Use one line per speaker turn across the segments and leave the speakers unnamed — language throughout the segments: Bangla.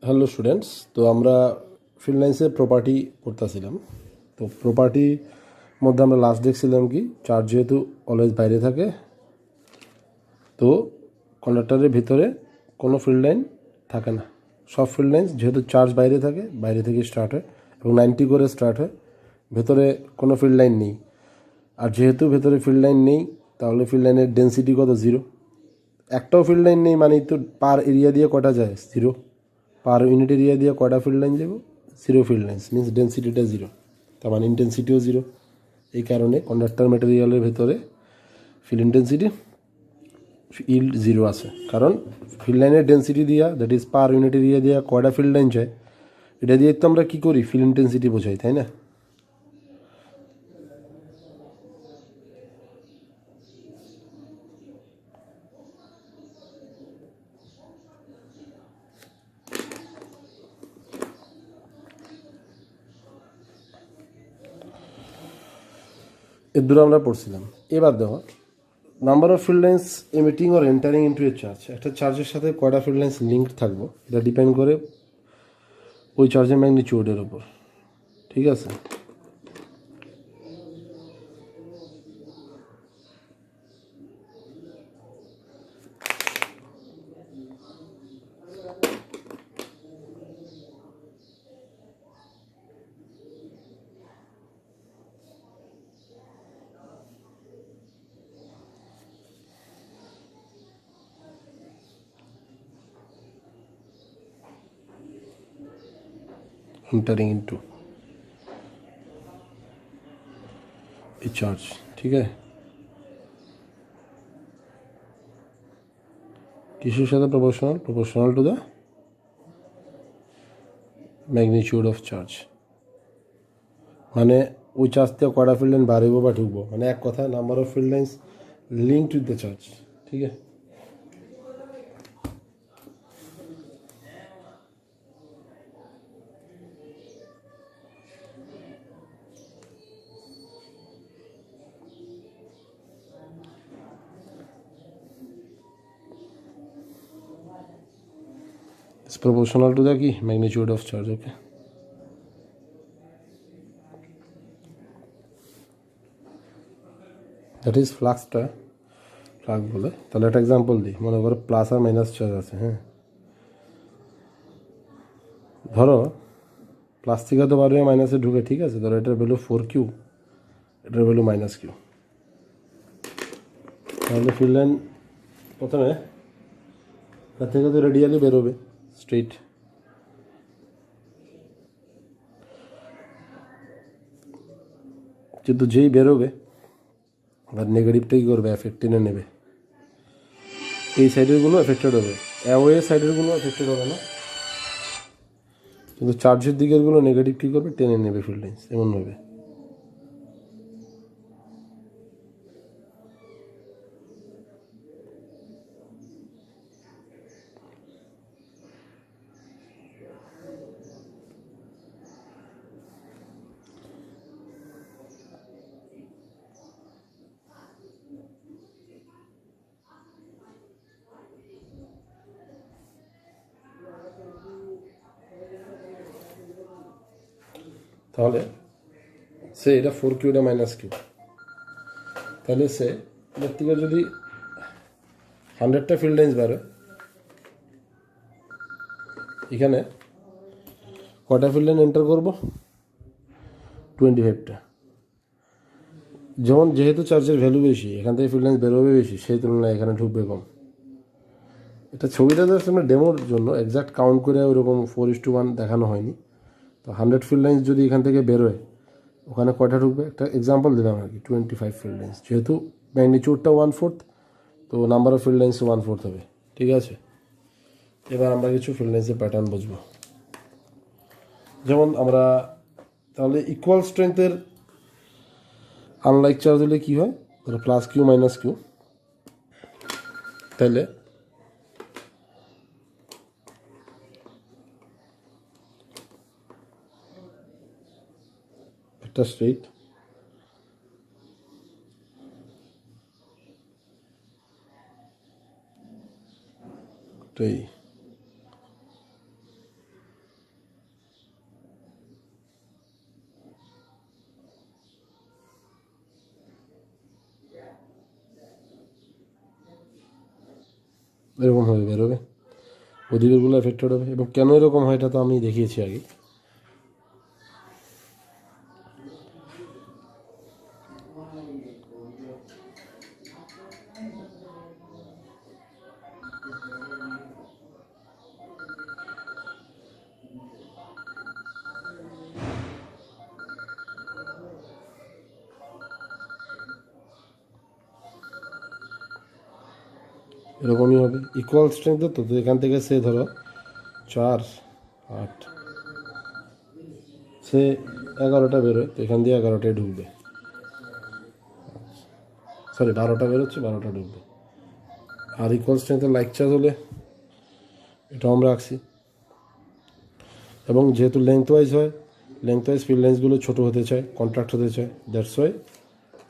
হ্যালো স্টুডেন্টস, তো আমরা ফিল্ড লাইন্সের প্রপার্টি পড়তেছিলাম। তো প্রপার্টির মধ্যে আমরা লাস্ট দেখছিলাম কি, চার্জ যেহেতু অলওয়েজ বাইরে থাকে, তো কন্ডাক্টরের ভিতরে কোনো ফিল্ড লাইন থাকে না। সব ফিল্ড লাইন্স যেহেতু চার্জ বাইরে থাকে, বাইরে থেকে স্টার্ট হয় এবং 90 করে স্টার্ট হয়, ভেতরে কোনো ফিল্ড লাইন নেই। আর যেহেতু ভেতরে ফিল্ড লাইন নেই, তাহলে ফিল্ড লাইনের ডেন্সিটি কত? 0। একটাও ফিল্ড লাইন নেই মানে তো পার এরিয়া দিয়ে কটা যায়? 0। পার ইউনিট এরিয়া দিয়ে কটা ফিল্ড লাইন যাব? 0 ফিল্ড লাইন্স মিনস ডেন্সিটিটা 0, তার মানে ইন্টেন্সিটিও 0। এই কারণে কন্ডাক্টর ম্যাটেরিয়ালের ভেতরে ফিল্ড ইন্টেন্সিটি ইল্ড 0 আছে, কারণ ফিল্ড লাইনের ডেন্সিটি দিয়া, that is per unit area দিয়া কয়টা ফিল্ড লাইন যায়, এটা দিয়ে তো আমরা কী করি? ফিল্ড ইন্টেন্সিটি বোঝাই, তাই না? এর দূরে আমরা পড়ছিলাম। এবার দেখো, number of field lines emitting or entering into a charge. একটা চার্জের সাথে কয়টা ফিল্ড লাইন্স লিঙ্ক থাকবো, এটা ডিপেন্ড করে ওই চার্জের ম্যাগনিটিউডের উপর। ঠিক আছে? एंटरिंग इनटू ए चार्ज। ठीक है, किसের সাথে proportional? Proportional to the magnitude of charge. মানে ওই চার্জ থেকে কয়টা ফিল্ড লাইন বাড়বো বা ঢুকবো, মানে এক কথা number of field lines linked with the charge. ঠিক আছে, it's proportional to the কি magnitude of charge. Okay, that is ফ্লাক্সটা ফ্লাক্স বলে। তাহলে একটা এক্সাম্পল দিই, মনে করো প্লাস আর মাইনাস চার্জ আছে। হ্যাঁ, ধরো প্লাস থেকে তো বারো মাইনাসে ঢুকে, ঠিক আছে, ধরো এটার ভ্যালু 4Q, এটার ভ্যালু -Q। তাহলে ফিল্ড লাইন প্রথমে তার থেকে তো রেডিয়ালি বেরোবে স্ট্রেইট, কিন্তু যেই বেরোবে আর নেগেটিভটা কী করবে? এফেক্ট টেনে নেবে। এই সাইডেরগুলো এফেক্টেড হবে, অ্যাওয়ে সাইডেরগুলো এফেক্টেড হবে না, কিন্তু চার্জের দিকেরগুলো নেগেটিভ কী করবে? টেনে নেবে ফিল্ড লাইন্স, এমনভাবে। তাহলে সে এটা 4Q, এটা -Q, তাহলে সে এর থেকে যদি 100টা ফিল্ড লাইন্স বেরোয়, এখানে কটা ফিল্ড লাইন এন্টার করবো? 25টা। যেমন যেহেতু চার্জের ভ্যালু বেশি, এখান থেকে ফিল্ড লাইন্স বেরোবে বেশি, সেই তুলনায় এখানে ঢুকবে কম। এটা ছবিটা জাস্ট আমরা ডেমোর জন্য, এক্সাক্ট কাউন্ট করে ওরকম 4:1 দেখানো হয়নি। তো 100 ফিল্ড লাইন্স যদি এখান থেকে বেরোয়, ওখানে কয়টা ঢুকবে? একটা এক্সাম্পল দিলাম আর কি, 25 ফিল্ড লাইন্স। যেহেতু ম্যাগনিটিউডটা 1/4, তো নাম্বার অফ ফিল্ড লাইন্স 1/4 হবে। ঠিক আছে, এবার আমরা কিছু ফিল্ড লাইন্সের প্যাটার্ন বুঝবো। যেমন আমরা তাহলে ইকুয়াল স্ট্রেংথের আনলাইক চার্জ হলে কী হয়? ধরো +Q - Q, তাহলে একটা স্ট্রেট এই এরকমভাবে বেরোবে, ওদিকেরগুলো এফেক্টেড হবে। এবং কেন এরকম হয় এটা তো আমি দেখিয়েছি আগে। এরকমই হবে, ইকুয়াল স্ট্রেংথ। তো এখান থেকে সে ধরো 4 8, সে 11টা বেরোয়, তো এখান দিয়ে 11টায় ঢুকবে, সরি 12টা বেরোচ্ছে, 12টা ঢুকবে। আর ইকুয়াল স্ট্রেংথের লাইক চার্জ হলে এটা আমরা রাখছি। এবং যেহেতু লেন্থ ওয়াইজ হয়, লেন্থ ওয়াইজ ফিল্ড লেন্সগুলো ছোটো হতে চায়, কন্ট্রাক্ট হতে চায়, দ্যাটস ওয়াই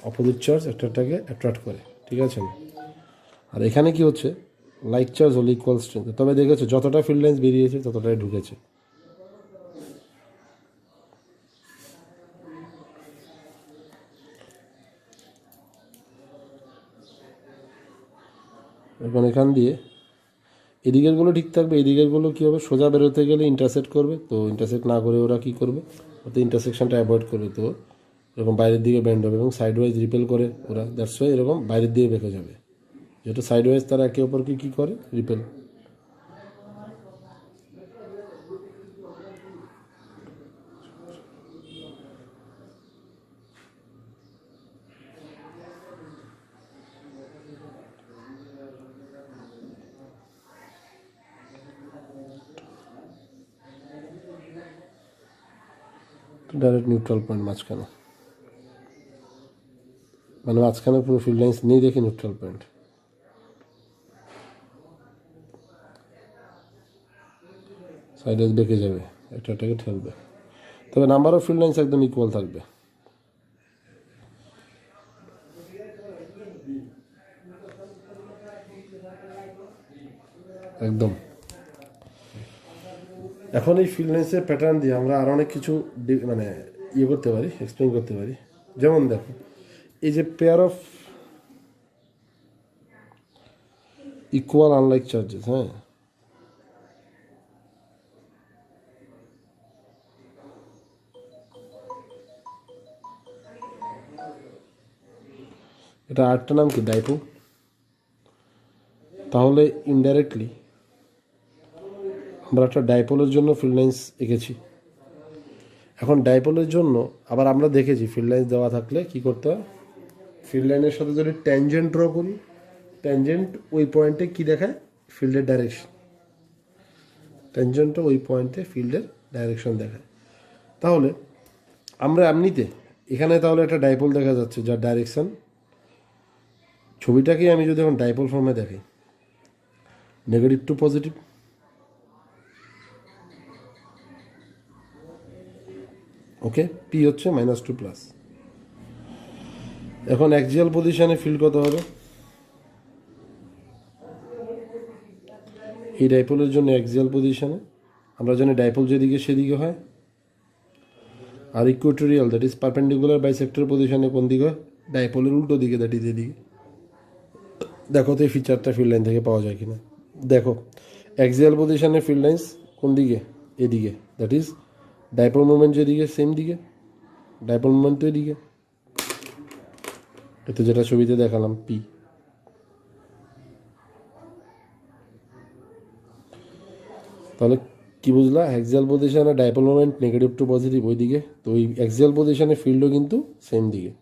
অপোজিট চার্জ একটাকে অ্যাট্রাক্ট করে, ঠিক আছে না? আর এখানে কি হচ্ছে, লাইক চার্জ হলে ইকুয়াল স্ট্রেংথ, তবে দেখেছো যতটা ফিল্ড লেন্স বেরিয়েছে ততটাই ঢুকেছে। এখন এখান দিয়ে এদিকেরগুলো ঠিক থাকবে, এদিকেরগুলো কী হবে, সোজা বেরোতে গেলে ইন্টারসেক্ট করবে, তো ইন্টারসেক্ট না করে ওরা কী করবে, ওতে ইন্টারসেকশনটা অ্যাভয়েড করবে, তো এরকম বাইরের দিকে ব্যান্ড হবে এবং সাইড ওয়াইজ রিপেল করে ওরা, দ্যাটস ওয়াই এরকম বাইরের দিকে বেঁকে যাবে, যেহেতু সাইড ওয়াইজ তারা একে অপরকে কী করে, রিপেল। ডাইরেক্ট নিউট্রাল পয়েন্ট মাঝখানে, মানে মাঝখানে পুরো ফিল্ড লাইন্স নেই দেখে নিউট্রাল পয়েন্ট। সাইড ওয়াইজ বেঁকে যাবে, একটাকে ঠেলবে, তবে নাম্বার অফ ফিল্ড লাইন্স একদম ইকুয়াল থাকবে। একদম। এখন এই ফিল্ড লাইন্সের প্যাটার্ন দিয়ে আমরা আরও অনেক কিছু মানে ইয়ে করতে পারি, এক্সপ্লেন করতে পারি। যেমন দেখো, এই যে pair of equal unlike charges, হ্যাঁ, এটা আরেকটা নাম কি, ডাইপোল। তাহলে ইনডাইরেক্টলি আমরা একটা ডাইপোলের জন্য ফিল্ড লাইন্স এঁকেছি। এখন ডাইপোলের জন্য আবার আমরা দেখেছি ফিল্ড লাইন্স দেওয়া থাকলে কি করতে হয়, ফিল্ড লাইনের সাথে যদি ট্যানজেন্ট ড্র করি, ট্যানজেন্ট ওই পয়েন্টে কি দেখায়, ফিল্ডের ডাইরেকশন, ট্যানজেন্টও ওই পয়েন্টে ফিল্ডের ডাইরেকশন দেখায়। তাহলে আমরা এমনিতে এখানে তাহলে একটা ডাইপোল দেখা যাচ্ছে যার ডাইরেকশন, ছবিটাকেই আমি যদি এখন ডাইপোল ফর্মে দেখি, negative to positive, okay, P হচ্ছে -2+। এখন অ্যাক্সিয়াল পজিশনে ফিল্ড কত হবে, এই ডাইপোলের জন্য অ্যাক্সিয়াল পজিশনে আমরা জানি ডাইপোল যেদিকে সেদিকে হয়, আর equatorial that is perpendicular bisector পজিশনে কোন দিকে হয়, ডাইপোলের উল্টো দিকে, দ্যাট ইজ এদিকে। দেখো তো এই ফিচারটা ফিল্ড লাইন থেকে পাওয়া যায় কিনা। দেখো অ্যাক্সিয়াল পজিশনে ফিল্ড লাইন্স কোন দিকে, এদিকে, দ্যাট ইজ ডাইপোল মুভমেন্ট যেদিকে সেম দিকে, ডাইপোল মুভমেন্ট তো এদিকে, এতে যেটা ছবিতে দেখালাম পি। তাহলে কি বুঝলা, অ্যাক্সিয়াল পজিশনে dipole moment negative to positive ওই দিকে, তো ওই অ্যাক্সিয়াল পজিশনে ফিল্ডও কিন্তু সেম দিকে,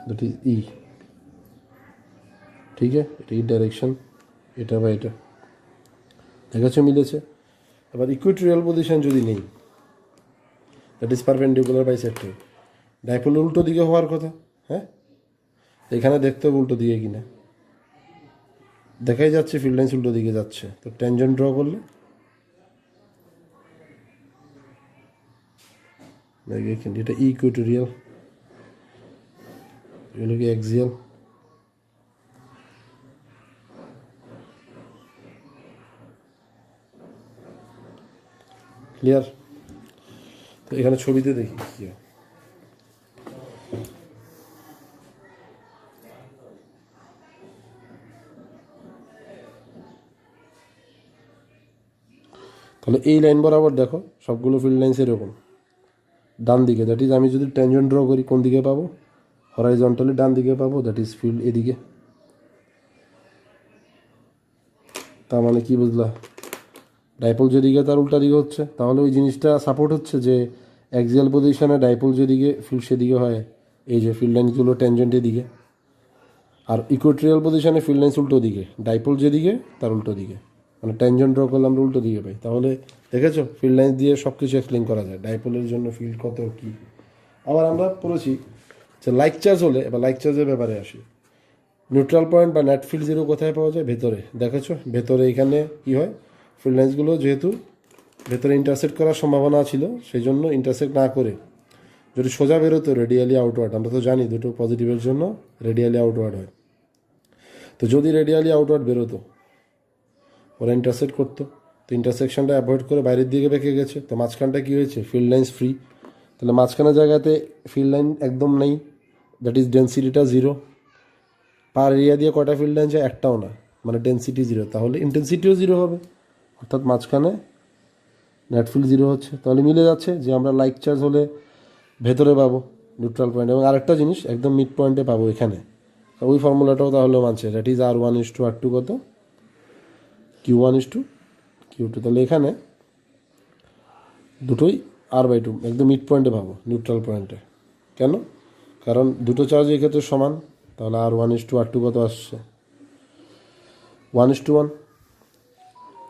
দ্যাট ইজ ই। ঠিক আছে, এটা ই ডাইরেকশন, এটা বা এটা দেখাচ্ছে মিলেছে। এবার ইকুয়েটোরিয়াল পজিশন যদি নেই, that is perpendicular bisector, dipole উল্টো দিকে হওয়ার কথা, হ্যাঁ, এখানে দেখতে হবে উল্টো দিকে কিনা, দেখাই যাচ্ছে ফিল্ড লাইন্স উল্টো দিকে যাচ্ছে, তো ট্যানজেন্ট ড্র করলে এটা ইকুয়েটোরিয়াল, এগুলো কি অ্যাক্সিয়াল। ক্লিয়ার? তো এখানে ছবিতে দেখি কি হয়। তাহলে এই লাইন বরাবর দেখো সবগুলো ফিল্ড লাইন্স এরকম ডান দিকে, দ্যাট ইজ আমি যদি ট্যানজেন্ট ড্র করি কোন দিকে পাবো, হরাইজন্টালি ডান দিকে পাবো, দ্যাট ইজ ফিল্ড এদিকে। তার মানে কি বুঝলা, ডাইপোল যেদিকে তার উল্টা দিকে হচ্ছে, তাহলে ওই জিনিসটা সাপোর্ট হচ্ছে যে অ্যাক্সিয়াল পজিশনে ডাইপোল যেদিকে ফিল্ড সেদিকে হয়, এই যে ফিল্ড লাইনসগুলো ট্যানজেন্টের দিকে, আর ইকুয়েটরিয়াল পজিশনে ফিল্ড লাইন্স উল্টো দিকে, ডাইপোল যেদিকে তার উল্টো দিকে, মানে ট্যানজেন্ট ড্র করলে আমরা উল্টো দিকে পাই। তাহলে দেখেছো ফিল্ড লাইন্স দিয়ে সব কিছু এক্সপ্লেন করা যায়, ডাইপোলের জন্য ফিল্ড কত কী। আবার আমরা পড়েছি যে লাইক চার্জ হলে, এবার লাইক চার্জের ব্যাপারে আসি, নিউট্রাল পয়েন্ট বা নেট ফিল্ড জিরো কোথায় পাওয়া যায়, ভেতরে। দেখেছো ভেতরে এখানে কী হয়, ফিল্ড লাইন্সগুলো যেহেতু ভেতরে ইন্টারসেক্ট করার সম্ভাবনা ছিল, সেই জন্য ইন্টারসেক্ট না করে যদি সোজা বেরোতো রেডিয়ালি আউটওয়ার্ড, আমরা তো জানি দুটো পজিটিভের জন্য রেডিয়ালি আউটওয়ার্ড হয়, তো যদি রেডিয়ালি আউটওয়ার্ড বেরোতো ওরা ইন্টারসেক্ট করতো, তো ইন্টারসেকশনটা অ্যাভয়েড করে বাইরের দিকে বেঁকে গেছে, তো মাঝখানটা কী হয়েছে, ফিল্ড লাইন্স ফ্রি। তাহলে মাঝখানের জায়গাতে ফিল্ড লাইন একদম নেই, দ্যাট ইজ ডেন্সিটিটা জিরো। পার এরিয়া দিয়ে কটা ফিল্ড লাইন যায়, একটাও না, মানে ডেন্সিটি জিরো, তাহলে ইন্টেন্সিটিও জিরো হবে, অর্থাৎ মাঝখানে নেট ফিল্ড জিরো হচ্ছে। তাহলে মিলে যাচ্ছে যে আমরা লাইক চার্জ হলে ভেতরে পাবো নিউট্রাল পয়েন্ট, এবং আরেকটা জিনিস একদম মিড পয়েন্টে পাবো এখানে, ওই ফর্মুলাটাও তাহলে মানছে, দ্যাট ইজ R1:R2 কত, Q1:Q2। তাহলে এখানে দুটোই R/2 একদম মিড পয়েন্টে পাবো নিউট্রাল পয়েন্টে। কেন? কারণ দুটো চার্জ এই ক্ষেত্রে সমান, তাহলে R1:R2 কত আসছে, 1:1,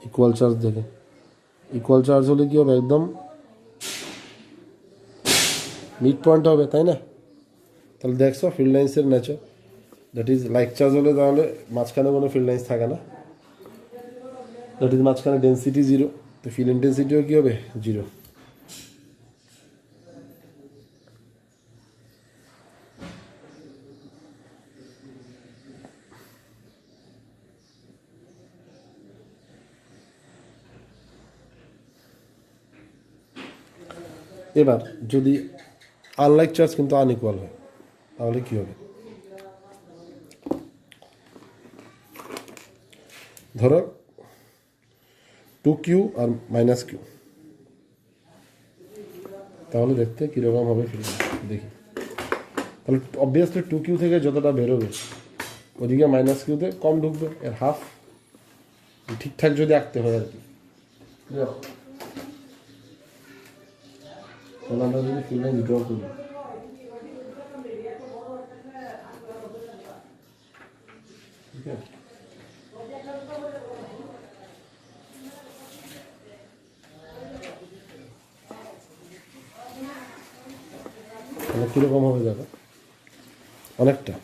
ইকুয়াল চার্জ দেখে। ইকুয়াল চার্জ হলে কী হবে, একদম মিড পয়েন্ট হবে, তাই না? তাহলে দেখছো ফিল্ড লাইন্সের nature, that is like charge হলে তাহলে মাঝখানে কোনো ফিল্ড লাইন্স থাকে না, দ্যাট ইজ মাঝখানে ডেন্সিটি জিরো, তো ফিল্ড ইন্টেন্সিটিও কী হবে, জিরো। এবার যদি আনলাইক চার্জ কিন্তু আনইকুয়াল হয়, তাহলে কী হবে, ধরো 2Q আর -Q, তাহলে দেখতে কীরকম হবে ফিল্ড, দেখি। তাহলে অবভিয়াসলি 2Q থেকে যতটা বেরোবে ওদিকে -Qতে কম ঢুকবে, এর হাফ, ঠিকঠাক যদি আঁকতে হয় আর কি। তাহলে আমরা যদি ফিল্ড লাইন ড্র করি, ঠিক আছে, তাহলে কীরকম হবে দেখো, অনেকটা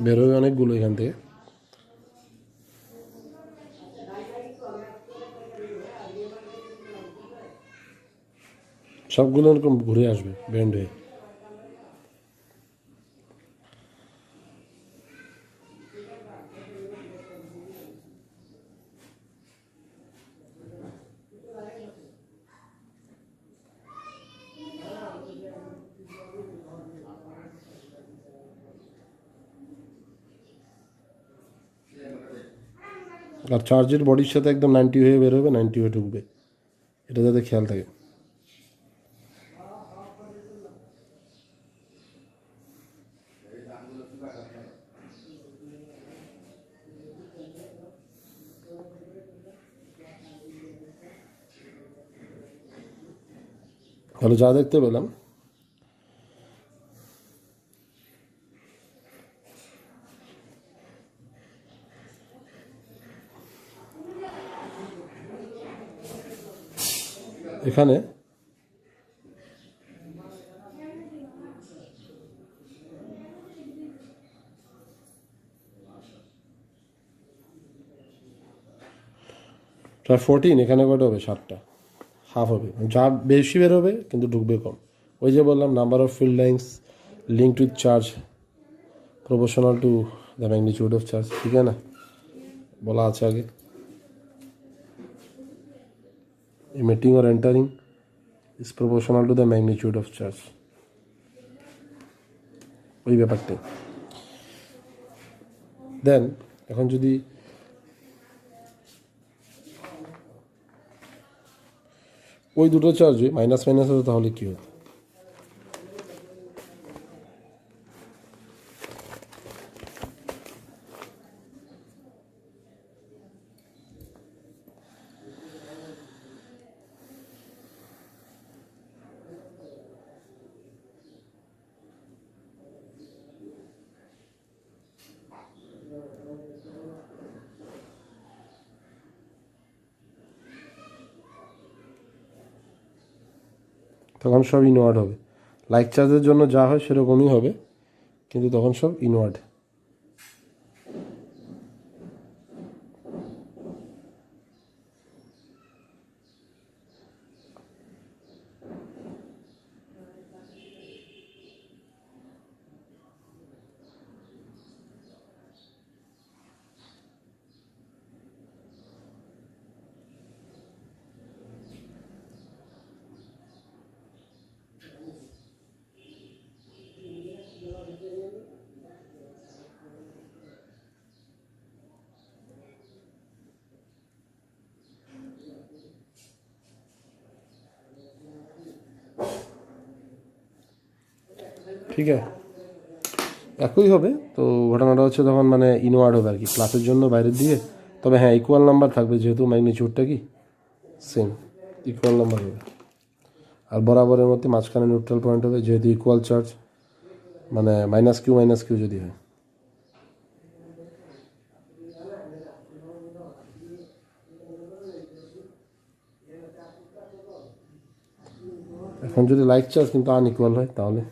বেরোবে অনেকগুলো এখান থেকে। সবগুলো এরকম ঘুরে আসবে ব্যান্ড হয়ে। আর চার্জের বডির সাথে একদম 90 হয়ে বেরোবে, 90 হয়ে ঢুকবে, এটা যাতে খেয়াল থাকে। তাহলে যা দেখতে পেলাম, এখানে প্রায় 14, এখানে কটা হবে, 7টা, হাফ হবে, যা বেশি বেরোবে কিন্তু ঢুকবে কম। ওই যে বললাম number of field lines linked with charge proportional to the magnitude of charge, ठीक है ना, बोला আছে আগে। emitting or entering is proportional to the magnitude of charge, ওই ব্যাপারটাই। দেন এখন যদি ওই দুটো চার্জে মাইনাস মাইনাস হতো তাহলে কী হতো? তখন সব ইনওয়ার্ড হবে। লাইক চার্জের জন্য যা হয় সেরকমই হবে, কিন্তু তখন সব ইনওয়ার্ড। ঠিক আছে, একই হবে। তো ঘটনাটা হচ্ছে তখন মানে ইনওয়ার্ড হবে আর কি, প্লাসের জন্য বাইরের দিকে। তবে হ্যাঁ, ইকুয়াল নাম্বার থাকবে, যেহেতু ম্যাগনিটিউডটা কি সেম, ইকুয়াল নাম্বার হবে। আর বরাবরের মধ্যে মাঝখানে নিউট্রাল পয়েন্ট হবে, যেহেতু ইকুয়াল চার্জ, মানে মাইনাস কিউ যদি হয়। এখন যদি লাইক চার্জ কিন্তু আনইকুয়াল হয় তাহলে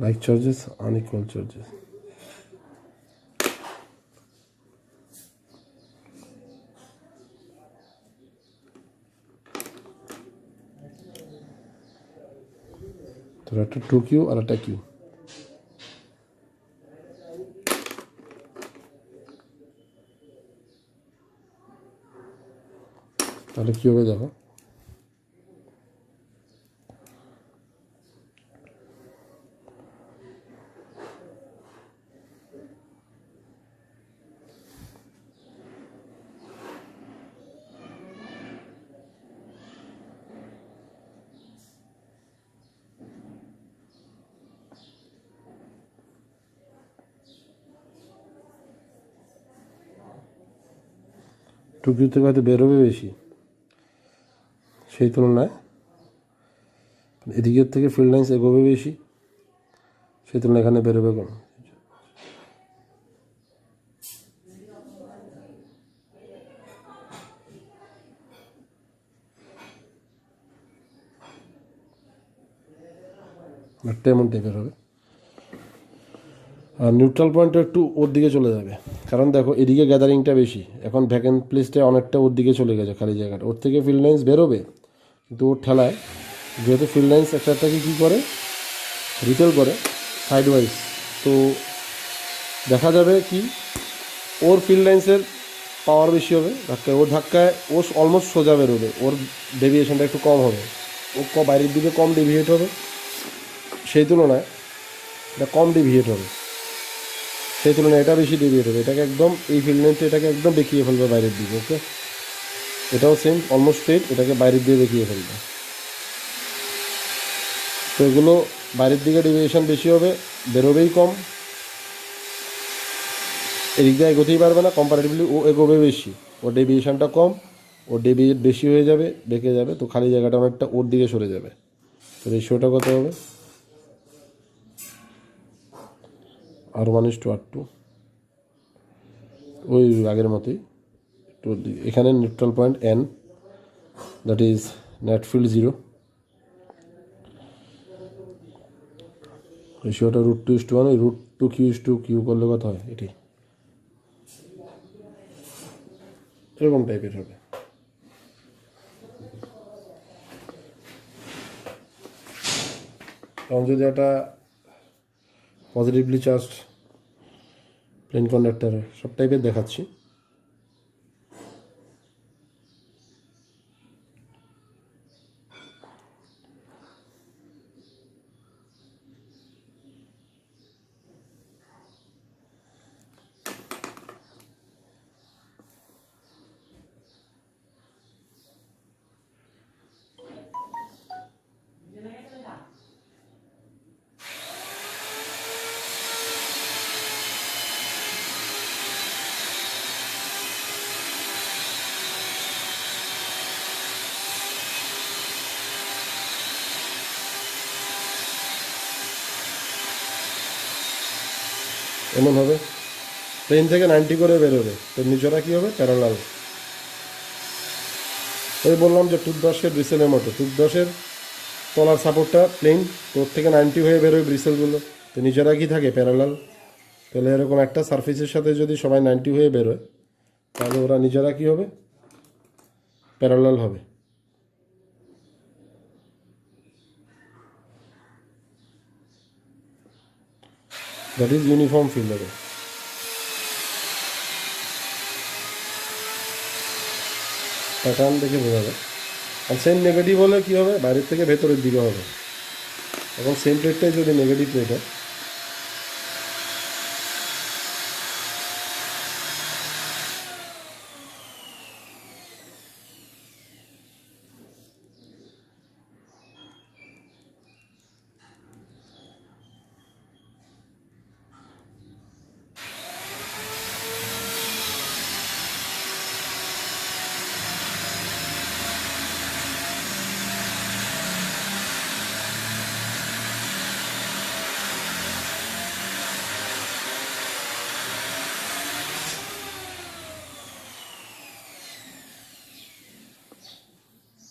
like charges, unequal charges. তো একটা 2q আর একটা q, তাহলে কি হবে দেখো, টুকিউ থেকে হয়তো বেরোবে বেশি, সেই তুলনায় এদিকের থেকে ফিল্ড লাইন্স এগোবে বেশি, সেই তুলনায় এখানে বেরোবে কম। একটা এমন টাইপের হবে। আর নিউট্রাল পয়েন্টটা একটু ওর দিকে চলে যাবে, কারণ দেখো এদিকে গ্যাদারিংটা বেশি, এখন ভ্যাকেন্ট প্লেসটা অনেকটা ওর দিকে চলে গেছে, খালি জায়গাটা। ওর থেকে ফিল্ড লাইন্স বেরোবে, কিন্তু ওর ঠেলায় যেহেতু ফিল্ড লাইন্স একটাকে কী করে রিপেল করে সাইড ওয়াইজ, তো দেখা যাবে কি ওর ফিল্ড লাইন্সের পাওয়ার বেশি হবে ধাক্কায়, ওর ধাক্কায় ও অলমোস্ট সোজা বেরোবে, ওর ডেভিয়েশনটা একটু কম হবে, ও বাইরের দিকে কম ডেভিয়েট হবে, সেই তুলনায় এটা কম ডেভিয়েট হবে, সেই তুলনায় এটা বেশি ডেভিয়েট হবে, এটাকে একদম এই ফিল্ড লাইনটা এটাকে একদম বেঁকিয়ে ফেলবে বাইরের দিকে। ওকে, এটাও সেম অলমোস্ট স্ট্রেট, এটাকে বাইরের দিকে বেঁকিয়ে ফেলবে। তো এগুলো বাইরের দিকে ডেভিয়েশন বেশি হবে, বেরোবেই কম, এদিক দিয়ে এগোতেই পারবে না কম্পারেটিভলি, ও এগোবে বেশি, ওর ডেভিয়েশনটা কম, ওর ডেভিয়েট বেশি হয়ে যাবে, বেঁকে যাবে, তো খালি জায়গাটা অনেকটা ওর দিকে সরে যাবে। তো রেশিওটা কত হবে? R1:R2, ওই আগের মতোই। তো এখানে neutral point N, that is net field 0, রেশিওটা √2:1, ওই √2Q করলে কত হয় এটি, এরকম টাইপের হবে। তখন যদি একটা পজিটিভলি চার্জড প্লেন কন্ডাক্টর সব টাইপের দেখাচ্ছি, এমন হবে। প্লেন থেকে 90 করে বেরোবে, তো নিচরা কী হবে, প্যারালাল। ওই বললাম যে টুথব্রাশের ব্রিসেলের মতো, টুথব্রাশের তলার সাপোর্টটা প্লেন, তোর থেকে 90 হয়ে বেরোয় ব্রিসেলগুলো, তো নিচেরা কি থাকে, প্যারালাল। তাহলে এরকম একটা সারফেসের সাথে যদি সবাই 90 হয়ে বেরোয়, তাহলে ওরা নিজেরা কী হবে, প্যারালাল হবে। দ্যাট ইজ ইউনিফর্ম ফিল্ড হবে। প্যাটার্ন দেখে বোঝা যায়। আর সেম নেগেটিভ হলে কী হবে, বাইরের থেকে ভেতরের দিকে হবে। এখন সেম প্লেটটাই যদি নেগেটিভ প্লেট হয়,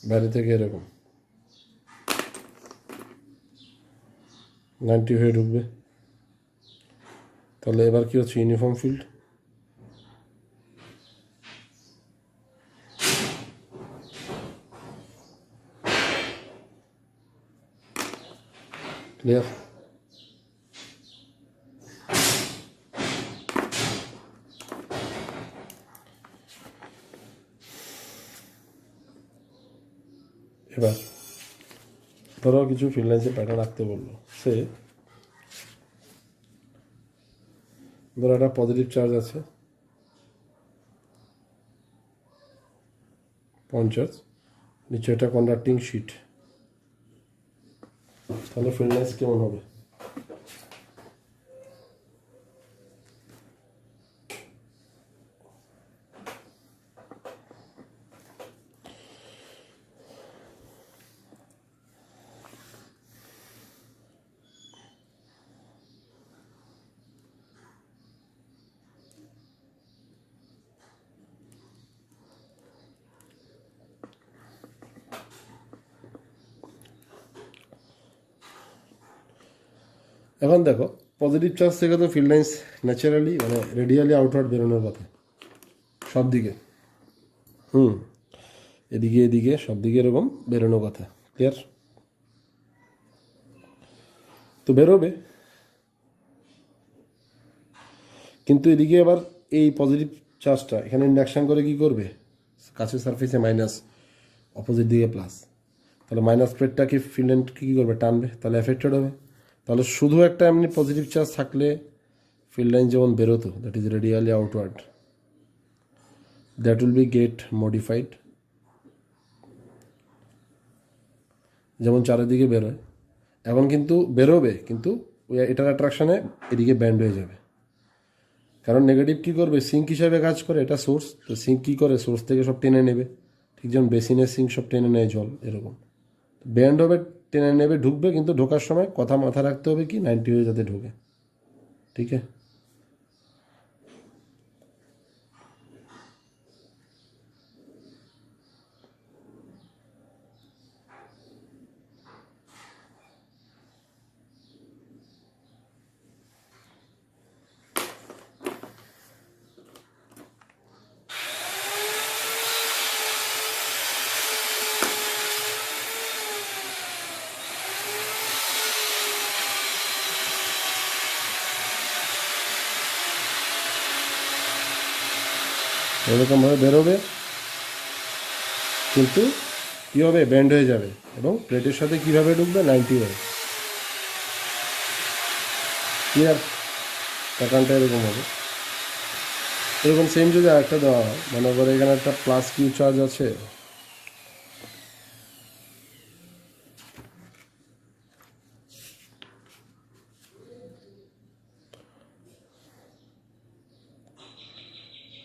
বাইরে থেকে এরকম 90 হয়ে ঢুকবে। তাহলে এবার কি হচ্ছে, ইউনিফর্ম ফিল্ড। ক্লিয়ার। এবার ধরো কিছু ফিল্ড লাইন্সের প্যাটার্ন রাখতে বললো, সে ধরো একটা পজিটিভ চার্জ আছে 50, নিচে একটা কন্ডাক্টিং শিট, তাহলে ফিল্ড লাইন্স কেমন হবে। এখন দেখো, পজিটিভ চার্জ থেকে তো ফিল্ড লাইন্স ন্যাচারালি মানে রেডিয়ালি আউটওয়ার্ড বেরোনোর কথা সব দিকে, এদিকে এদিকে সব দিকে এরকম বেরোনোর কথা। ক্লিয়ার। তো বেরোবে, কিন্তু এদিকে আবার এই পজিটিভ চার্জটা এখানে ইন্ডাকশান করে কি করবে, কাছের সারফেসে মাইনাস, অপোজিট দিকে প্লাস, তাহলে মাইনাস প্লেটটা কি ফিল্ড লাইন কী করবে, টানবে, তাহলে এফেক্টেড হবে। তাহলে শুধু একটা এমনি পজিটিভ চার্জ থাকলে ফিল্ড লাইন যেমন বেরোতো, that is radially outward, that will be get modified, যেমন চারিদিকে বেরোয়। এখন কিন্তু বেরোবে, কিন্তু ওই এটার অ্যাট্রাকশানে এদিকে ব্যান্ড হয়ে যাবে। কারণ নেগেটিভ কী করবে, সিঙ্ক হিসাবে কাজ করে, এটা সোর্স, তো সিঙ্ক কী করে, সোর্স থেকে সব টেনে নেবে, ঠিক যেমন বেসিনের সিঙ্ক সব টেনে নেয় জল, এরকম ব্যান্ড হবে, টেনে নেবে, ঢুকবে, কিন্তু ঢোকার সময় কথা মাথা রাখতে হবে কি 90 হয়ে যাতে ঢোকে। ঠিক আছে। এরকমভাবে বেরোবে, কিন্তু কী হবে, ব্যান্ড হয়ে যাবে এবং প্লেটের সাথে কীভাবে ঢুকবে 90 হয়। ক্লিয়ার? প্যাটার্নটা এরকম হবে। এরকম সেম যদি আরেকটা দেওয়া হয়, মনে করো এখানে একটা প্লাস কিউ চার্জ আছে,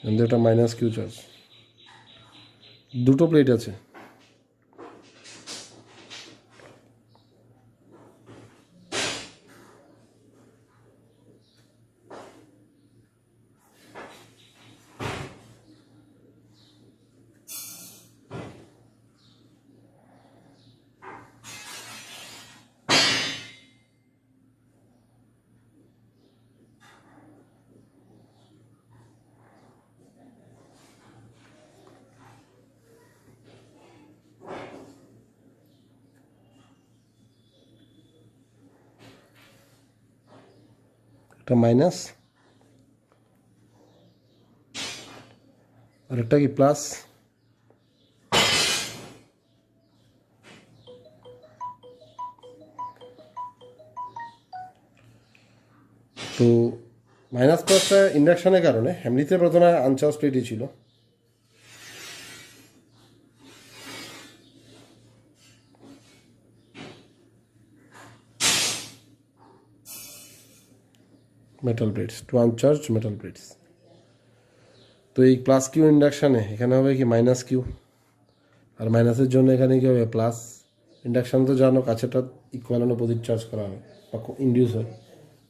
কিন্তু একটা মাইনাস কিউ চার্জ, দুটো প্লেট আছে। একটা মাইনাস আর একটা কি প্লাস। তো মাইনাস প্লাসটা ইন্ডাকশনের কারণে, এমনিতে প্রথমে আনচার্জ প্লেটই ছিল। Metal plates, two uncharge metal plates. তো এই প্লাস কিউ ইন্ডাকশানে এখানে হবে কি মাইনাস কিউ, আর মাইনাসের জন্য এখানে কী হবে প্লাস। ইন্ডাকশান তো জানো কাছেটা ইকুয়াল অ্যান্ড অপোজিট চার্জ করা হয় বা ইন্ডিউস হয়।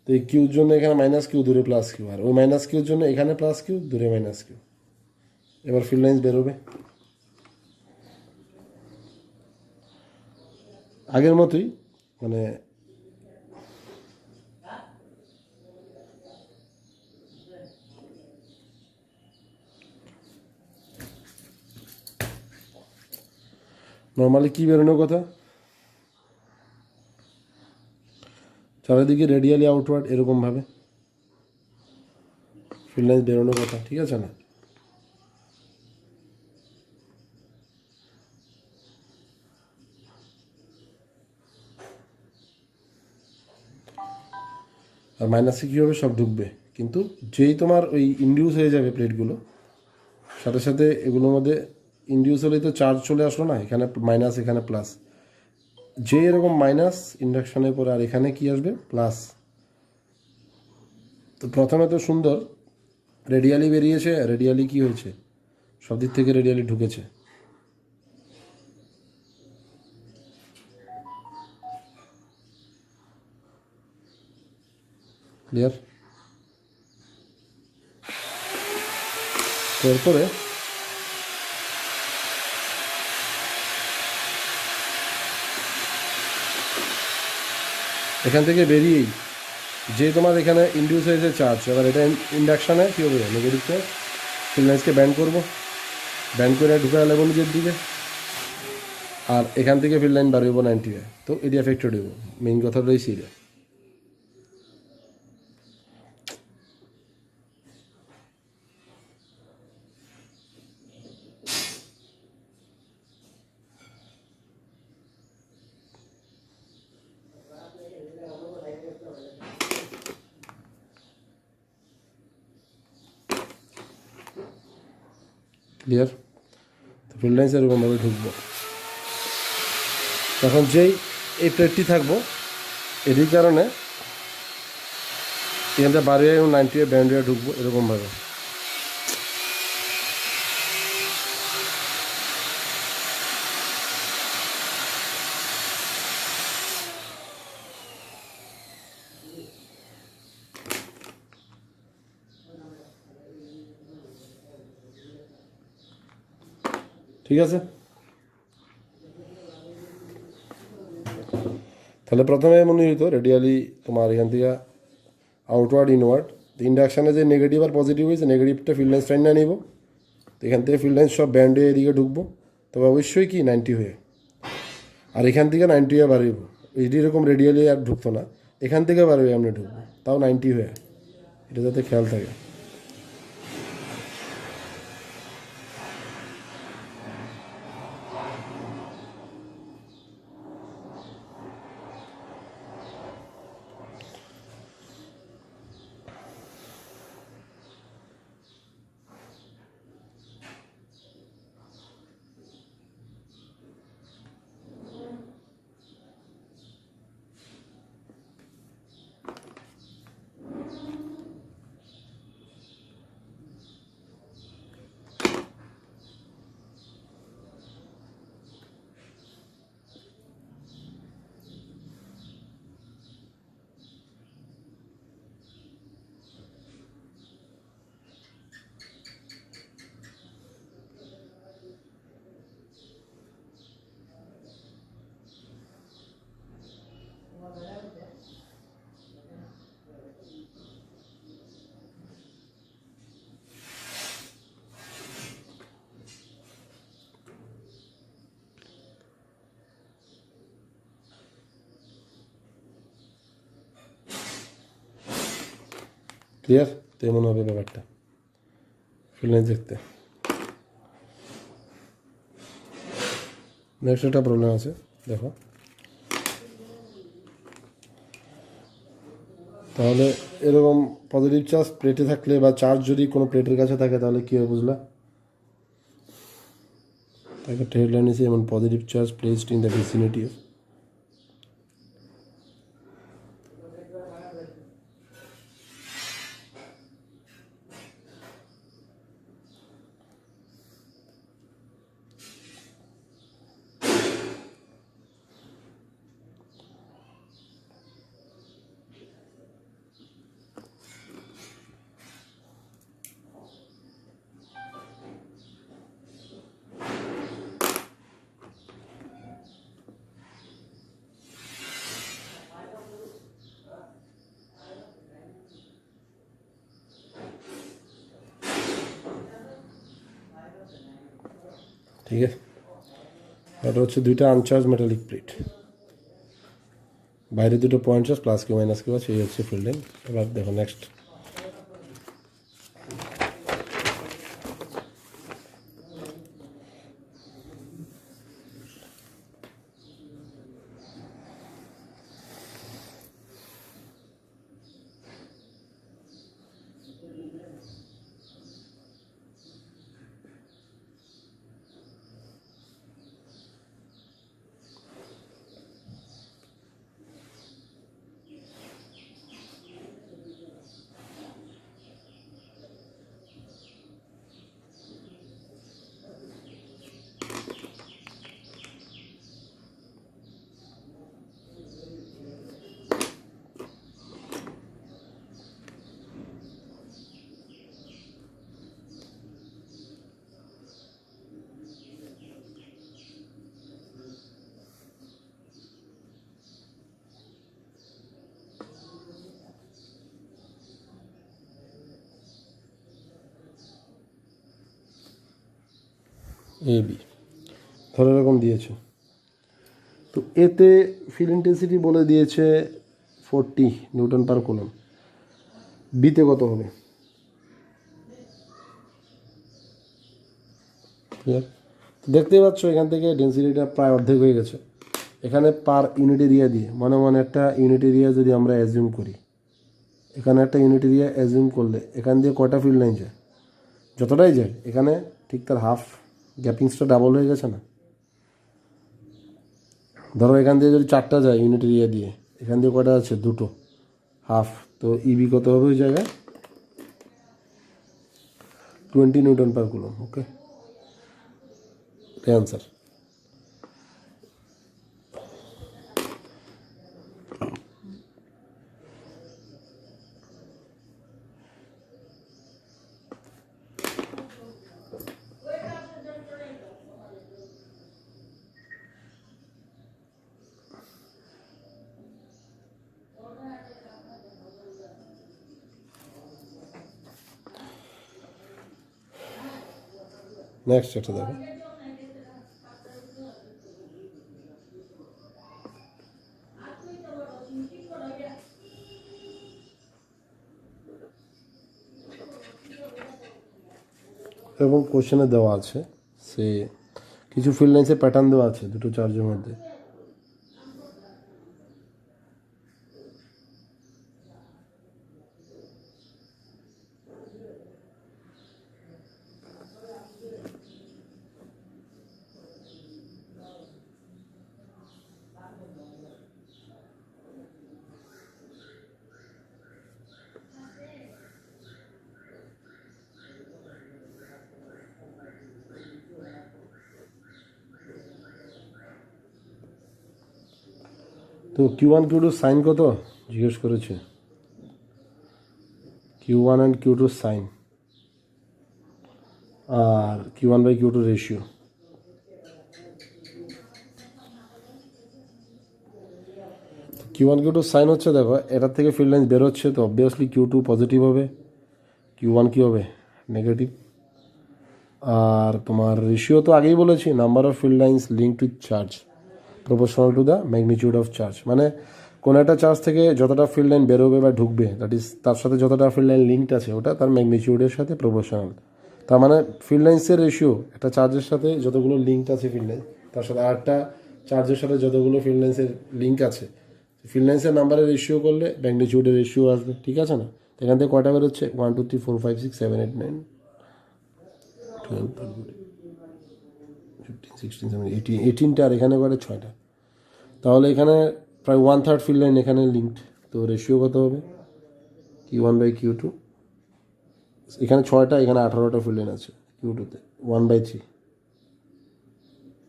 তো এই কিউর জন্য এখানে মাইনাস কিউ, দূরে প্লাস কিউ, আর ওই মাইনাস কিউর জন্য এখানে প্লাস কিউ, দূরে মাইনাস কিউ। এবার ফিল্ড লাইন্স বেরোবে আগের মতোই, মানে নর্মালি কী বেরোনোর কথা, চারিদিকে রেডিয়ালি আউটওয়ার্ড এরকমভাবে ফিল্ড লাইন্স বেরোনোর কথা, ঠিক আছে না? আর মাইনাসে কী হবে, সব ঢুকবে, কিন্তু যেই তোমার ওই ইন্ডিউস হয়ে যাবে প্লেটগুলো, সাথে সাথে এগুলোর মধ্যে ইন্ডিউস হলেই তো চার্জ চলে আসলো না, এখানে মাইনাস এখানে প্লাস, যে এরকম মাইনাস ইন্ডাকশানের পরে আর এখানে কি আসবে প্লাস। তো প্রথমে তো সুন্দর রেডিয়ালি বেরিয়েছে, রেডিয়ালি কি হয়েছে, সব দিক থেকে রেডিয়ালি ঢুকেছে। ক্লিয়ার? এরপরে এখান থেকে বেরিয়েই যে তোমার এখানে ইন্ডিউস হয়েছে চার্জ, এবার এটা ইন্ডাকশানে কী হবে, নেগেটিভ চার্জ, ফিল্ড লাইন্সকে ব্যান্ড করবো, ব্যান্ড করে ঢুকে নেবো নিজের দিকে, আর এখান থেকে ফিল্ড লাইন বাড়িব 90 হয়। তো এটি এফেক্টেড হইব, মেইন কথাটাই সেটা। ক্লিয়ার? তো ফিল্ড লাইন্স এরকমভাবে ঢুকবো। তখন যেই এই প্লেটটি থাকবো, এটির কারণে এখানটা বাড়িয়ে এবং 90 ব্যান্ড হয়ে ঢুকবো এরকমভাবে। ঠিক আছে, তাহলে প্রথমে মনে হইতো রেডিয়ালি তোমার এখান থেকে আউটওয়ার্ড ইনওয়ার্ড, তো ইন্ডাকশানে যে নেগেটিভ আর পজিটিভ হয়েছে, নেগেটিভটা ফিল্ড লাইন্স টাইন না নিব, তো এখান থেকে ফিল্ড লাইন্স সব ব্যান্ড হয়ে এদিকে ঢুকবো, তবে অবশ্যই কি 90 হয়ে, আর এখান থেকে 90 হয়ে বাড়িব। এটি এরকম রেডিয়ালি আর ঢুকতো না, এখান থেকে বাড়বে আমরা ঢুকবো, তাও 90 হয়ে, এটা যাতে খেয়াল থাকে। ক্লিয়ার? তো এমন হবে ব্যাপারটা ফিল্ড লাইন দেখতে। নেক্সট একটা প্রবলেম আছে, দেখো। তাহলে এরকম পজিটিভ চার্জ প্লেটে থাকলে বা চার্জ যদি কোনো প্লেটের কাছে থাকে তাহলে কী হবে বুঝলা? তাকে হেডলাইন is এমন positive charge placed in the vicinity of ঠিক আছে। এটা হচ্ছে দুইটা আনচার্জ মেটালিক প্লেট, বাইরে দুটো point charge plus Q minus Q আছে, এই হচ্ছে ফিল্ড লাইন। এবার দেখো নেক্সট। এ বি ধরো এরকম দিয়েছে, তো এতে ফিল্ড ইন্টেন্সিটি বলে দিয়েছে 40 নিউটন পার কুলম। বিতে কত হবে? দেখতেই পাচ্ছ এখান থেকে ডেন্সিটিটা প্রায় অর্ধেক হয়ে গেছে। এখানে পার ইউনিট এরিয়া দিয়ে মনে মনে একটা ইউনিট এরিয়া যদি আমরা অ্যাজিউম করি, এখানে একটা ইউনিট এরিয়া অ্যাজিউম করলে এখান দিয়ে কয়টা ফিল্ড লাইন যায়? যতটাই যায় এখানে ঠিক তার হাফ, গ্যাপিংসটা ডাবল হয়ে গেছে না? ধরো এখান দিয়ে যদি 4টা যায় ইউনিট এরিয়া দিয়ে, এখান দিয়ে কয়টা আছে? 2টো, হাফ। তো ইবি কত হবে ওই জায়গায়? 20 নিউটন পার কুলম। ওকে, অ্যান্সার। নেক্সট একটা দেখো। এবং কোশ্চেনে দেওয়া আছে সে কিছু ফিল্ড লাইন্সের প্যাটার্ন দেওয়া আছে দুটো চার্জের মধ্যে। তো Q1 Q2 সাইন কত জিজ্ঞেস করেছে। Q1 অ্যান্ড Q2 সাইন আর Q1/Q2 ratio. Q1 Q2 sign হচ্ছে, দেখো এটার থেকে ফিল্ড লাইন বেরোচ্ছে, তো অবভিয়াসলি Q2 পজিটিভ হবে, Q1 কী হবে? নেগেটিভ। আর তোমার রেশিও তো আগেই বলেছি, number of field lines link to charge proportional to the magnitude of charge. মানে কোনো একটা চার্জ থেকে যতটা ফিল্ড লাইন বেরোবে বা ঢুকবে, দ্যাট ইজ তার সাথে যতটা ফিল্ড লাইন লিঙ্কড আছে ওটা তার ম্যাগনিটিউডের সাথে প্রপোর্শনাল। তার মানে ফিল্ড লাইন্সের রেশিও একটা চার্জের সাথে যতগুলো লিঙ্ক আছে ফিল্ড লাইন, তার সাথে আরেকটা চার্জের সাথে যতগুলো ফিল্ড লাইন্সের লিঙ্ক আছে, ফিল্ড লাইন্সের নাম্বারের রেশিও করলে ম্যাগনিটিউডের রেশিও আসবে, ঠিক আছে না? এখান থেকে কয়টা বেরোচ্ছে? 1 2 3 4 5 6 7 8 9 12 13 15 16 17 18 18টা, আর এখানে করে 6টা। তাহলে এখানে প্রায় 1/3 ফিল্ড লাইন এখানে লিঙ্কড। তো রেশিও কত হবে? Q1/Q2, এখানে 6টা, এখানে 18টা ফিল্ড লাইন আছে Q2-তে, 1/3।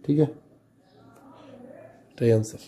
ঠিক আছে, এটাই অ্যান্সার।